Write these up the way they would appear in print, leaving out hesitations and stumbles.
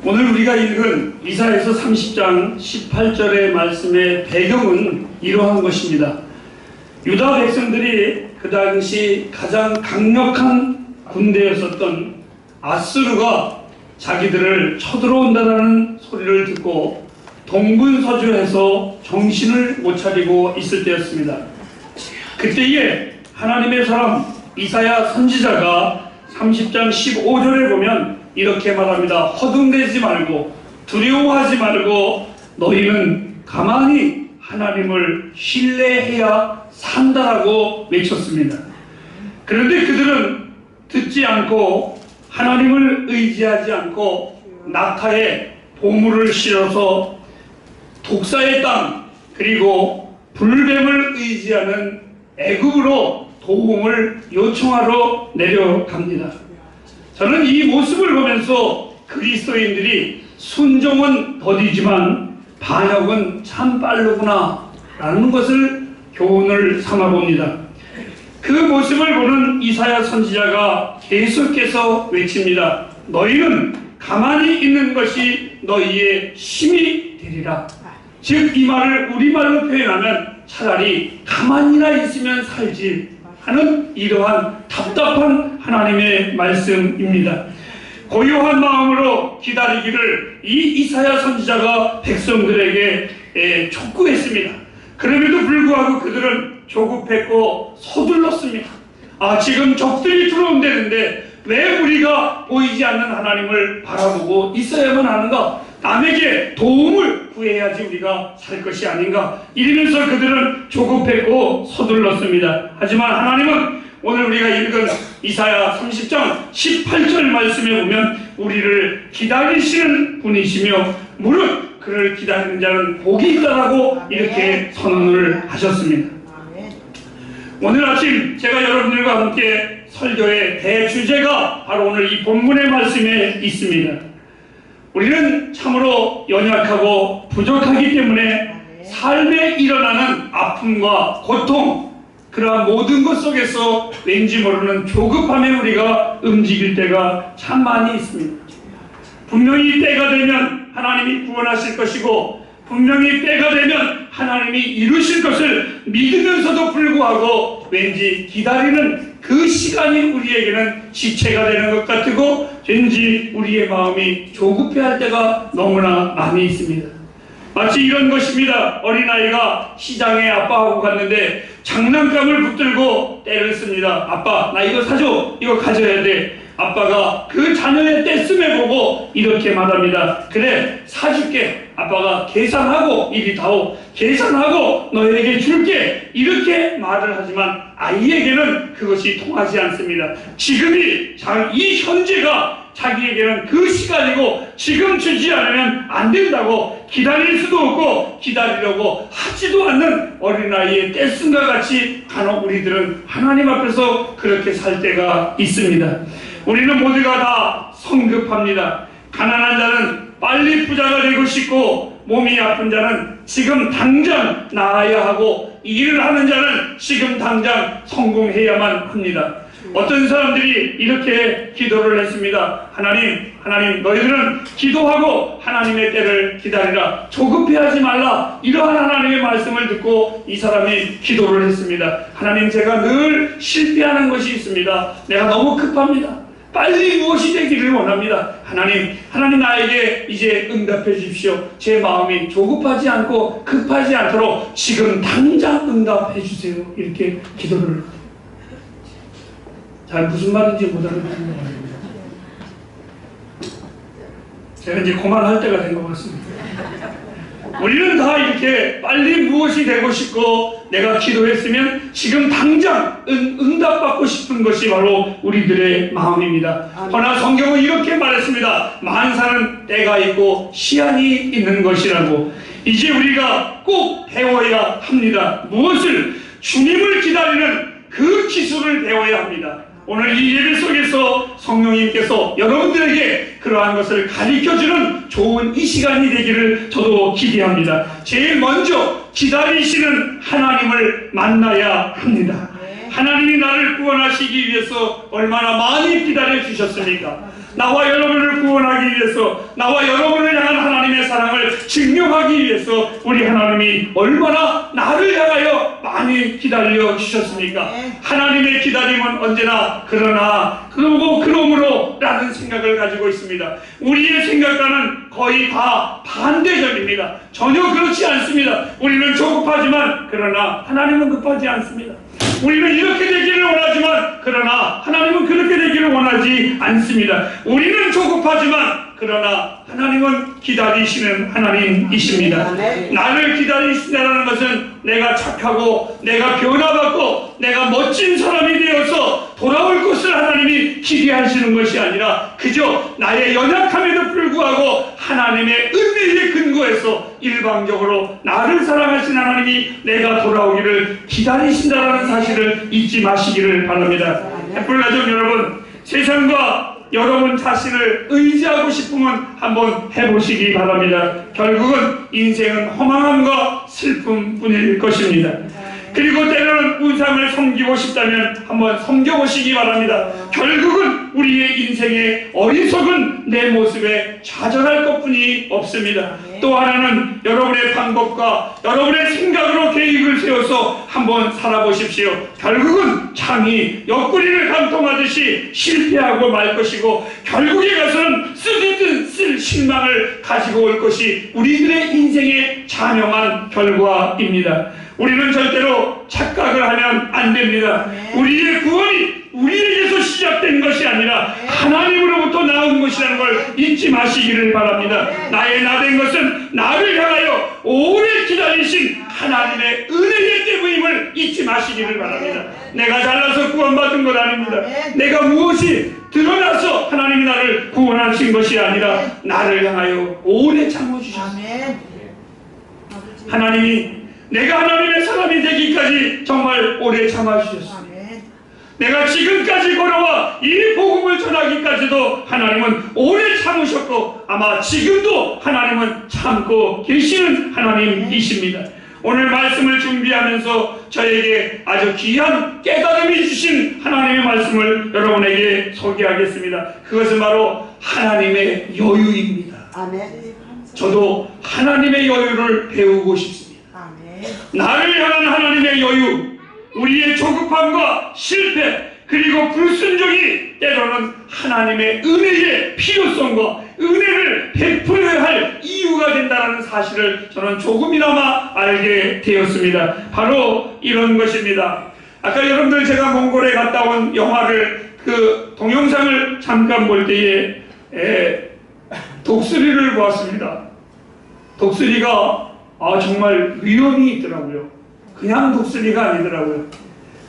오늘 우리가 읽은 이사야서 30장 18절의 말씀의 배경은 이러한 것입니다. 유다 백성들이 그 당시 가장 강력한 군대였었던 아수르가 자기들을 쳐들어온다는 소리를 듣고 동분서주해서 정신을 못 차리고 있을 때였습니다. 그때에 하나님의 사람 이사야 선지자가 30장 15절에 보면 이렇게 말합니다. 허둥대지 말고 두려워하지 말고 너희는 가만히 하나님을 신뢰해야 산다라고 외쳤습니다. 그런데 그들은 듣지 않고 하나님을 의지하지 않고 낙타에 보물을 실어서 독사의 땅 그리고 불뱀을 의지하는 애굽으로 도움을 요청하러 내려갑니다. 저는 이 모습을 보면서 그리스도인들이 순종은 더디지만 반역은 참 빠르구나 라는 것을 교훈을 삼아봅니다. 그 모습을 보는 이사야 선지자가 계속해서 외칩니다. 너희는 가만히 있는 것이 너희의 힘이 되리라. 즉 이 말을 우리말로 표현하면 차라리 가만히나 있으면 살지 하는 이러한 답답한 하나님의 말씀입니다. 고요한 마음으로 기다리기를 이 이사야 선지자가 백성들에게 촉구했습니다. 그럼에도 불구하고 그들은 조급했고 서둘렀습니다. 지금 적들이 들어온다는데 왜 우리가 보이지 않는 하나님을 바라보고 있어야만 하는가? 남에게 도움을 구해야지 우리가 살 것이 아닌가? 이러면서 그들은 조급했고 서둘렀습니다. 하지만 하나님은 오늘 우리가 읽은 이사야 30장 18절 말씀에 보면 우리를 기다리시는 분이시며 무릇 그를 기다리는 자는 복이 있다라고 이렇게 선언을 하셨습니다. 오늘 아침 제가 여러분들과 함께 설교의 대주제가 바로 오늘 이 본문의 말씀에 있습니다. 우리는 참으로 연약하고 부족하기 때문에 삶에 일어나는 아픔과 고통, 그러한 모든 것 속에서 왠지 모르는 조급함에 우리가 움직일 때가 참 많이 있습니다. 분명히 때가 되면 하나님이 구원하실 것이고 분명히 때가 되면 하나님이 이루실 것을 믿으면서도 불구하고 왠지 기다리는 그 시간이 우리에게는 지체가 되는 것 같고 왠지 우리의 마음이 조급해할 때가 너무나 많이 있습니다. 마치 이런 것입니다. 어린아이가 시장에 아빠하고 갔는데 장난감을 붙들고 떼를 씁니다. 아빠 나 이거 사줘. 이거 가져야 돼. 아빠가 그 자녀의 떼쓰매 보고 이렇게 말합니다. 그래 사줄게. 아빠가 계산하고 이리 다오. 계산하고 너에게 줄게. 이렇게 말을 하지만 아이에게는 그것이 통하지 않습니다. 지금이 이 현재가 자기에게는 그 시간이고 지금 주지 않으면 안 된다고 기다릴 수도 없고 기다리려고 하지도 않는 어린아이의 떼쓴과 같이 간혹 우리들은 하나님 앞에서 그렇게 살 때가 있습니다. 우리는 모두가 다 성급합니다. 가난한 자는 빨리 부자가 되고 싶고 몸이 아픈 자는 지금 당장 나아야 하고 일을 하는 자는 지금 당장 성공해야만 합니다. 어떤 사람들이 이렇게 기도를 했습니다. 하나님 너희들은 기도하고 하나님의 때를 기다리라. 조급해하지 말라. 이러한 하나님의 말씀을 듣고 이 사람이 기도를 했습니다. 하나님 제가 늘 실패하는 것이 있습니다. 내가 너무 급합니다. 빨리 무엇이 되기를 원합니다. 하나님 나에게 이제 응답해 주십시오. 제 마음이 조급하지 않고 급하지 않도록 지금 당장 응답해 주세요. 이렇게 기도를 잘 무슨 말인지 못 알아듣는 것 같습니다. 제가 이제 그만할 때가 된 것 같습니다. 우리는 다 이렇게 빨리 무엇이 되고 싶고 내가 기도했으면 지금 당장 응답받고 싶은 것이 바로 우리들의 마음입니다. 그러나 성경은 이렇게 말했습니다. 만사는 때가 있고 시한이 있는 것이라고. 이제 우리가 꼭 배워야 합니다. 무엇을? 주님을 기다리는 그 기술을 배워야 합니다. 오늘 이 예배 속에서 성령님께서 여러분들에게 그러한 것을 가르쳐주는 좋은 이 시간이 되기를 저도 기대합니다. 제일 먼저 기다리시는 하나님을 만나야 합니다. 하나님이 나를 구원하시기 위해서 얼마나 많이 기다려 주셨습니까? 나와 여러분을 구원하기 위해서, 나와 여러분을 향한 하나님의 사랑을 증명하기 위해서 우리 하나님이 얼마나 나를 향하여 많이 기다려 주셨습니까? 하나님의 기다림은 언제나 그러므로 라는 생각을 가지고 있습니다. 우리의 생각과는 거의 다 반대적입니다. 전혀 그렇지 않습니다. 우리는 조급하지만 그러나 하나님은 급하지 않습니다. 우리는 이렇게 되기를 원하지만 그러나 하나님은 그렇게 되기를 원하지 않습니다. 우리는 조급하지만 그러나 하나님은 기다리시는 하나님이십니다. 나를 기다리신다는 것은 내가 착하고 내가 변화받고 내가 멋진 사람이 되어서 돌아올 것을 하나님이 기대하시는 것이 아니라 그저 나의 연약함에도 불구하고 하나님의 은혜에 근거해서 일방적으로 나를 사랑하신 하나님이 내가 돌아오기를 기다리신다는 사실을 잊지 마시기를 바랍니다. 햇불 가족 여러분, 세상과 여러분 자신을 의지하고 싶으면 한번 해보시기 바랍니다. 결국은 인생은 허망함과 슬픔뿐일 것입니다. 그리고 때로는 우상을 섬기고 싶다면 한번 섬겨보시기 바랍니다. 결국은 우리의 인생의 어리석은 내 모습에 좌절할 것뿐이 없습니다. 또 하나는 여러분의 방법과 여러분의 생각으로 계획을 세워서 한번 살아보십시오. 결국은 창이 옆구리를 감통하듯이 실패하고 말 것이고 결국에 가서는 쓰듯 쓸 실망을 가지고 올 것이 우리들의 인생의 자명한 결과입니다. 우리는 절대로 착각을 하면 안 됩니다. 우리의 구원이 우리에게서 시작된 것이 아니라 하나님으로부터 나온 것이라는 걸 잊지 마시기를 바랍니다. 나의 나된 것은 나를 향하여 오래 기다리신 하나님의 은혜의 때문임을 잊지 마시기를 바랍니다. 내가 잘나서 구원받은 것 아닙니다. 내가 무엇이 드러나서 하나님이 나를 구원하신 것이 아니라 나를 향하여 오래 참아주셨습니다. 하나님이 내가 하나님의 사람이 되기까지 정말 오래 참아주셨습니다. 내가 지금까지 걸어와 이 복음을 전하기까지도 하나님은 오래 참으셨고 아마 지금도 하나님은 참고 계시는 하나님이십니다. 오늘 말씀을 준비하면서 저에게 아주 귀한 깨달음이 주신 하나님의 말씀을 여러분에게 소개하겠습니다. 그것은 바로 하나님의 여유입니다. 저도 하나님의 여유를 배우고 싶습니다. 나를 향한 하나님의 여유, 우리의 조급함과 실패 그리고 불순종이 때로는 하나님의 은혜의 필요성과 은혜를 베풀어야 할 이유가 된다는 사실을 저는 조금이나마 알게 되었습니다. 바로 이런 것입니다. 아까 여러분들 제가 몽골에 갔다 온 영화를 동영상을 잠깐 볼 때에 독수리를 보았습니다. 독수리가 정말 위험이 있더라고요. 그냥 독수리가 아니더라고요.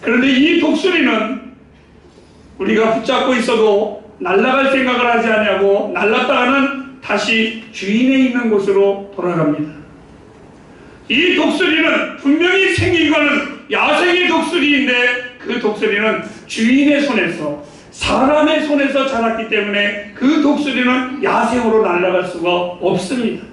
그런데 이 독수리는 우리가 붙잡고 있어도 날아갈 생각을 하지 않냐고 날았다가는 다시 주인의 있는 곳으로 돌아갑니다. 이 독수리는 분명히 생긴 거는 야생의 독수리인데 그 독수리는 주인의 손에서 사람의 손에서 자랐기 때문에 그 독수리는 야생으로 날아갈 수가 없습니다.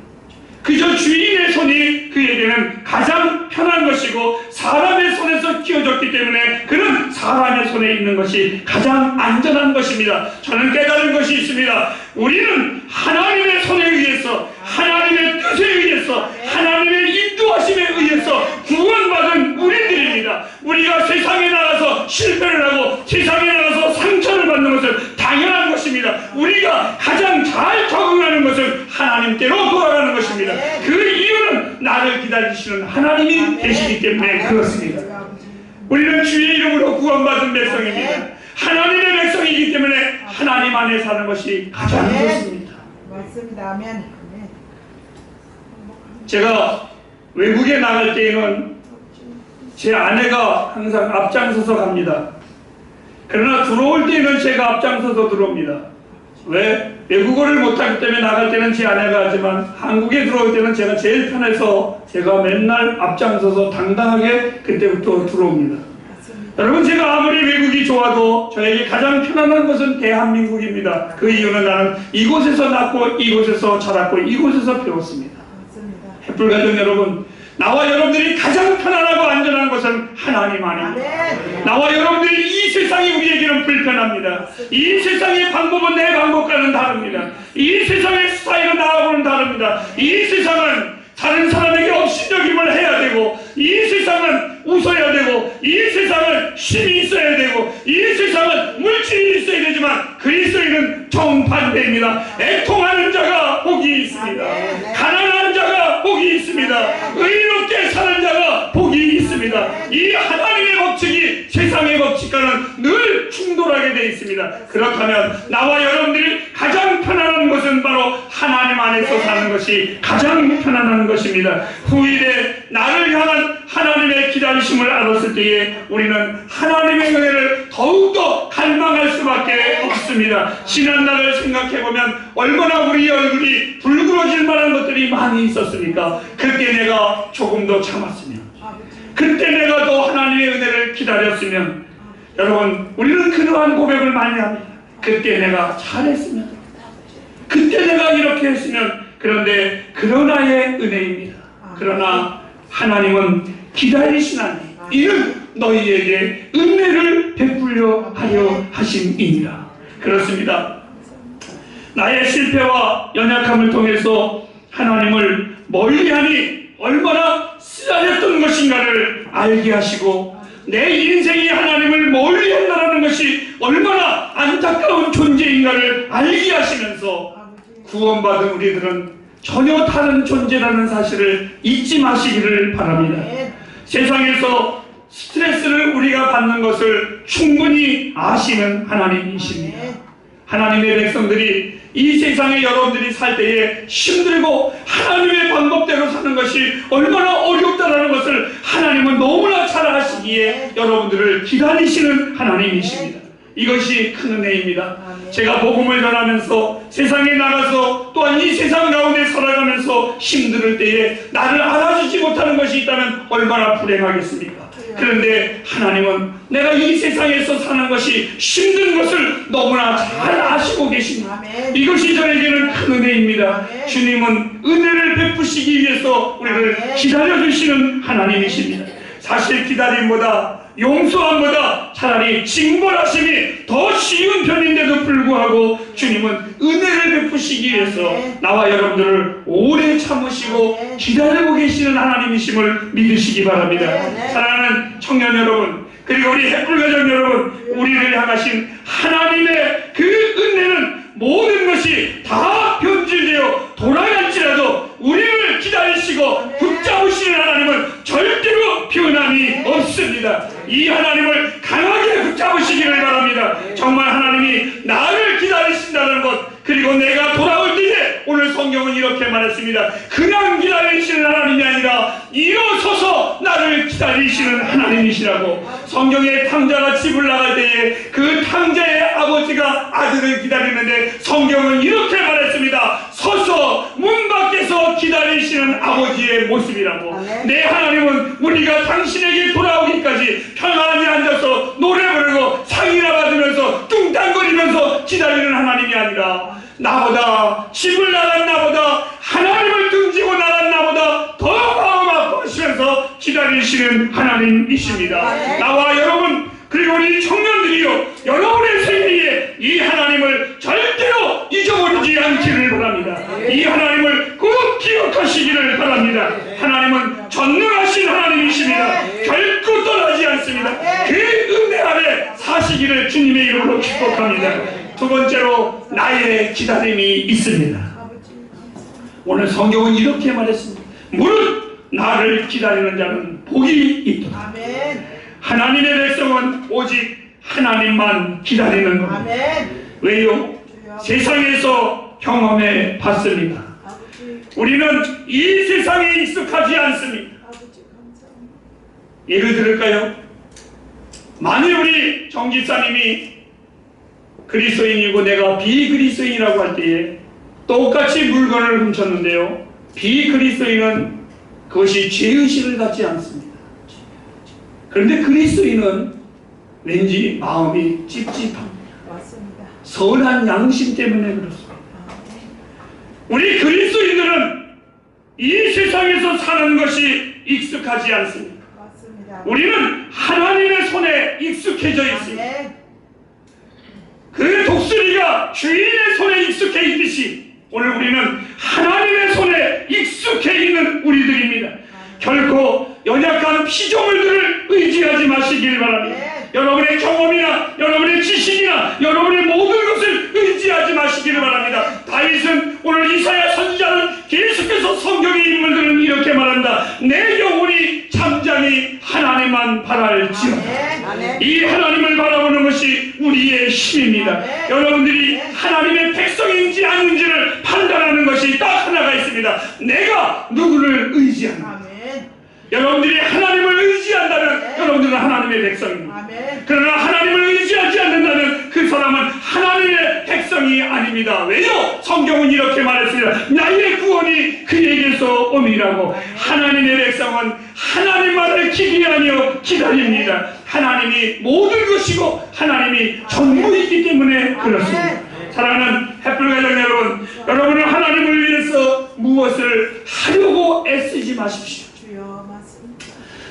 그저 주인의 손이 그에게는 가장 편한 것이고 사람의 손에서 키워졌기 때문에 그는 사람의 손에 있는 것이 가장 안전한 것입니다. 저는 깨달은 것이 있습니다. 우리는 하나님의 손에 의해서 하나님의 뜻에 의해서 하나님의 인도하심에 의해서 구원받은 우리들입니다. 우리가 세상에 나가서 실패를 하고 세상에 나가서 상처를 받는 것은 당연한 것입니다. 우리가 가장 잘 적응하는 것은 하나님께로 돌아가는 것입니다. 그 이유는 나를 기다리시는 하나님이 계시기 때문에 그렇습니다. 우리는 주의 이름으로 구원받은 백성입니다. 하나님의 백성이기 때문에 하나님 안에 사는 것이 가장 좋습니다. 맞습니다. 아멘. 제가 외국에 나갈 때에는 제 아내가 항상 앞장서서 갑니다. 그러나 들어올 때는 제가 앞장서서 들어옵니다. 왜? 외국어를 못하기 때문에 나갈 때는 제 아내가 하지만 한국에 들어올 때는 제가 제일 편해서 제가 맨날 앞장서서 당당하게 그때부터 들어옵니다. 여러분, 제가 아무리 외국이 좋아도 저에게 가장 편안한 것은 대한민국입니다. 그 이유는 나는 이곳에서 낳고 이곳에서 자랐고 이곳에서 배웠습니다. 햇불 가족 여러분, 나와 여러분들이 가장 편안하고 안전한 것은 하나님 안입니다. 나와 여러분들이 이 세상이 우리에게는 불편합니다. 이 세상의 방법은 내 방법과는 다릅니다. 이 세상의 스타일은 나하고는 다릅니다. 이 세상은 다른 사람에게 업신여김을 해야 되고, 이 세상은 웃어야 되고, 이 세상은 힘이 있어야 되고, 이 세상은 물질이 있어야 되지만 그리스도인은 정반대입니다. 애통하는 자가 복이 있습니다. 가난한 자가 복이 있습니다. 의롭게 사는 자가 복이 있습니다. 이 하나님의 법칙이 세상의 법칙과는 늘 충돌하게 되어 있습니다. 그렇다면 나와 여러분들이 가장 편안한 것은 바로 하나님 안에서 사는 것이 가장 편안한 것입니다. 후일에 나를 향한 하나님의 기다리심을 알았을 때에 우리는 하나님의 은혜를 더욱더 갈망할 수밖에 없습니다. 지난날을 생각해보면 얼마나 우리 얼굴이 붉어질 만한 것들이 많이 있었습니까? 그때 내가 조금 더 참았으면, 그때 내가 더 하나님의 은혜를 기다렸으면, 여러분 우리는 그러한 고백을 많이 합니다. 그때 내가 잘했으면, 그때 내가 이렇게 했으면. 그런데 그러나의 은혜입니다. 그러나 하나님은 기다리신 하나님, 이는 너희에게 은혜를 베풀려 하려 하심이니라. 그렇습니다. 나의 실패와 연약함을 통해서 하나님을 멀리하니 얼마나 쓰라렸던 것인가를 알게 하시고, 내 인생이 하나님을 멀리한다는 것이 얼마나 안타까운 존재인가를 알게 하시면서 구원받은 우리들은 전혀 다른 존재라는 사실을 잊지 마시기를 바랍니다. 세상에서 스트레스를 우리가 받는 것을 충분히 아시는 하나님이십니다. 하나님의 백성들이 이 세상에 여러분들이 살 때에 힘들고 하나님의 방법대로 사는 것이 얼마나 어렵다는 것을 하나님은 너무나 잘 아시기에 여러분들을 기다리시는 하나님이십니다. 이것이 큰 은혜입니다. 제가 복음을 전하면서 세상에 나가서 또한 이 세상 가운데 살아가면서 힘들 때에 나를 알아주지 못하는 것이 있다면 얼마나 불행하겠습니까? 그런데 하나님은 내가 이 세상에서 사는 것이 힘든 것을 너무나 잘 아시고 계십니다. 이것이 저에게는 큰 은혜입니다. 주님은 은혜를 베푸시기 위해서 우리를 기다려주시는 하나님이십니다. 사실 기다림보다 용서함보다 차라리 징벌하심이 더 쉬운 편인데도 불구하고 주님은 은혜를 베푸시기 위해서 나와 여러분들을 오래 참으시고 기다리고 계시는 하나님이심을 믿으시기 바랍니다. 사랑하는 청년 여러분, 그리고 우리 햇불가정 여러분, 우리를 향하신 하나님의 그 은혜는 모든 것이 다 변질되어 돌아갈지라도 우리를 기다리시고 붙잡으시는 하나님은 절대로 변함이 없습니다. 이 하나님을 강하게 붙잡으시기를 바랍니다. 정말 하나님이 나를 기다리신다는 것, 그리고 내가 돌아올 때에 오늘 성경은 이렇게 말했습니다. 그냥 기다리시는 하나님이 아니라 일어서서 나를 기다리시는 하나님이시라고. 성경에 탕자가 집을 나갈 때에 그 탕자의 아버지가 아들을 기다리는데 성경은 이렇게 말했습니다. 서서 문 밖에서 기다리시는 아버지의 모습이라고. 내 하나님은 우리가 당신에게 돌아오기까지 편안히 앉아서 노래 부르고 상이나 받으면서 뚱땅거리면서 기다리는 하나님이 아니라 나보다 집을 나간 나보다 하나님을 등지고 나간 나보다 더 마음 아프시면서 기다리시는 하나님이십니다. 나와 여러분, 그리고 우리 청년들이요, 여러분의 생애에 이 하나님을 절대로 잊어버리지 않기를 바랍니다. 이 하나님을 꼭 기억하시기를 바랍니다. 하나님은 전능하신 하나님이십니다. 결코 떠나지 않습니다. 그 은혜 아래 사시기를 주님의 이름으로 축복합니다. 두 번째로 나의 기다림이 있습니다. 오늘 성경은 이렇게 말했습니다. 무릇 나를 기다리는 자는 복이 있도다. 하나님의 백성은 오직 하나님만 기다리는 겁니다. 왜요? 세상에서 경험해 봤습니다. 우리는 이 세상에 익숙하지 않습니다. 예를 들을까요? 만일 우리 정집사님이 그리스도인이고 내가 비그리스도인이라고 할 때에 똑같이 물건을 훔쳤는데요, 비그리스도인은 그것이 죄의식을 갖지 않습니다. 그런데 그리스도인은 왠지 마음이 찝찝합니다. 맞습니다. 선한 양심 때문에 그렇습니다. 우리 그리스도인들은 이 세상에서 사는 것이 익숙하지 않습니다. 맞습니다. 우리는 하나님의 손에 익숙해져 있습니다. 아멘. 그 독수리가 주인의 손에 익숙해 있듯이 오늘 우리는 하나님의 손에 익숙해 있는 우리들입니다. 결코 연약한 피조물들을 의지하지 마시길 바랍니다. 여러분의 경험이나 여러분의 지식이나 여러분의 모든 것을 의지하지 마시기를 바랍니다. 다윗은 오늘 이사야 선지자는 계속해서 성경의 인물들은 이렇게 말한다. 내 영혼이 잠잠히 하나님만 바랄지어다. 이 하나님을 바라보는 것이 우리의 힘입니다. 여러분들이 하나님의 백성인지 아닌지를 판단하는 것이 딱 하나가 있습니다. 내가 누구를 의지하는가. 여러분들이 하나님을 의지한다면 여러분들은 하나님의 백성입니다. 그러나 하나님을 의지하지 않는다면 그 사람은 하나님의 백성이 아닙니다. 왜요? 성경은 이렇게 말했습니다. 나의 구원이 그에게서 옴이라고. 하나님의 백성은 하나님만을 기대하며 기다립니다. 하나님이 모든 것이고 하나님이 전부이기 때문에 그렇습니다. 사랑하는 햇불가정 여러분, 여러분은 하나님을 위해서 무엇을 하려고 애쓰지 마십시오.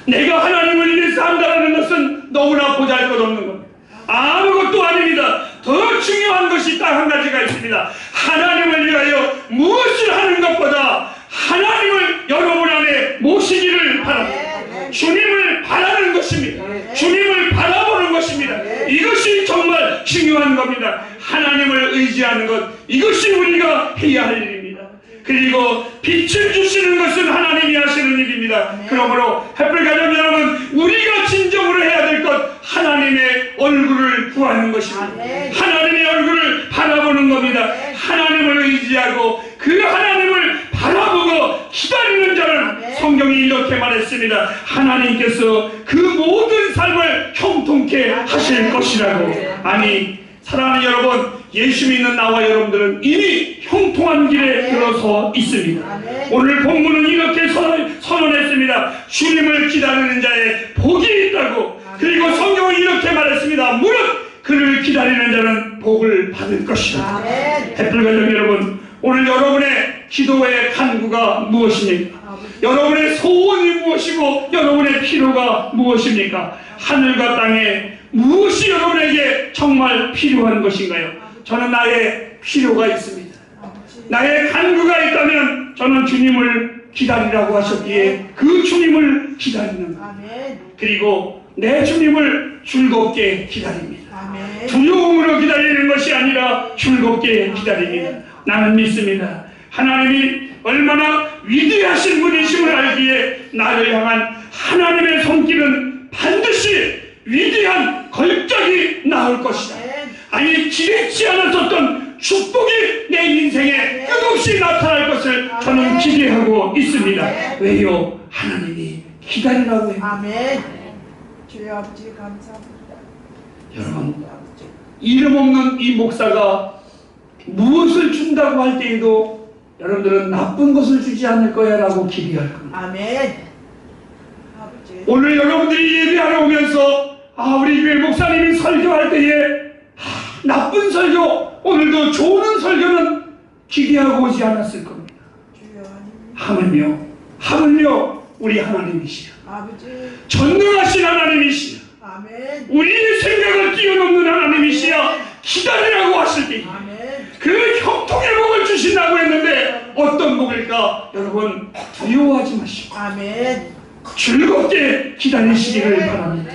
내가 하나님을 위해서 한다는 것은 너무나 보잘것없는 겁니다. 아무것도 아닙니다. 더 중요한 것이 딱 한 가지가 있습니다. 하나님을 위하여 무엇을 하는 것보다 하나님을 여러분 안에 모시기를 바랍니다. 주님을 바라는 것입니다. 주님을 바라보는 것입니다. 이것이 정말 중요한 겁니다. 하나님을 의지하는 것, 이것이 우리가 해야 할 일입니다. 그리고 빛을 주시는 것은 하나님이 하시는 일입니다. 그러므로 햇불 가정 여러분, 우리가 진정으로 해야 될 것, 하나님의 얼굴을 구하는 것입니다. 하나님의 얼굴을 바라보는 겁니다. 하나님을 의지하고 그 하나님을 바라보고 기다리는 자는 성경이 이렇게 말했습니다. 하나님께서 그 모든 삶을 형통케 하실 것이라고. 아니, 사랑하는 여러분, 예수 믿는 나와 여러분들은 이미 형통한 길에 들어서 있습니다. 오늘 본문은 이렇게 선언했습니다. 주님을 기다리는 자의 복이 있다고. 그리고 성경은 이렇게 말했습니다. 무릇 그를 기다리는 자는 복을 받을 것이다. 햇불가정 여러분, 오늘 여러분의 기도의 간구가 무엇입니까? 여러분의 소원이 무엇이고 여러분의 필요가 무엇입니까? 하늘과 땅에 무엇이 여러분에게 정말 필요한 것인가요? 저는 나의 필요가 있습니다. 나의 간구가 있다면 저는 주님을 기다리라고 하셨기에 그 주님을 기다리는 겁니다. 그리고 내 주님을 즐겁게 기다립니다. 두려움으로 기다리는 것이 아니라 즐겁게 기다립니다. 나는 믿습니다. 하나님이 얼마나 위대하신 분이심을 알기에 나를 향한 하나님의 손길은 반드시 위대한 걸작이 나올 것이다. 아니, 기대치 않았었던 축복이 내 인생에 끝없이 나타날 것을 저는 기대하고 있습니다. 왜요? 하나님이 기다리라고 해요. 아멘. 주여 아버지 감사합니다. 여러분, 이름 없는 이 목사가 무엇을 준다고 할 때에도 여러분들은 나쁜 것을 주지 않을 거야 라고 기대할 겁니다. 아멘. 오늘 여러분들이 예배하러 오면서 우리 교회 목사님이 설교할 때에 나쁜 설교, 오늘도 좋은 설교는 기대하고 오지 않았을 겁니다. 하물며 우리 하나님이시여, 전능하신 하나님이시여, 우리의 생각을 뛰어넘는 하나님이시여 기다리라고 하실 때 그 형통의 복을 주신다고 했는데 어떤 복일까? 여러분, 두려워하지 마시고 즐겁게 기다리시기를 바랍니다.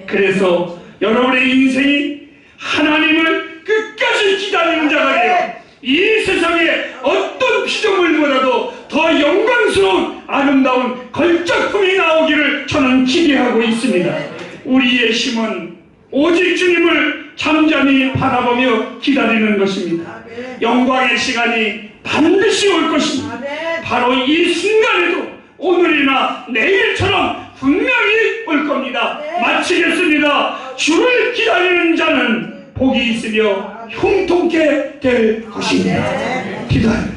그래서 여러분의 인생이 하나님을 끝까지 기다리는 자가 되어 이 세상에 어떤 피조물보다도 더 영광스러운 아름다운 걸작품이 나오기를 저는 기대하고 있습니다. 우리의 힘은 오직 주님을 잠잠히 바라보며 기다리는 것입니다. 영광의 시간이 반드시 올 것입니다. 바로 이 순간에도 오늘이나 내일처럼 분명히 올 겁니다. 마치겠습니다. 주를 기다리는 자는 복이 있으며 형통케 될 것입니다. 기다려.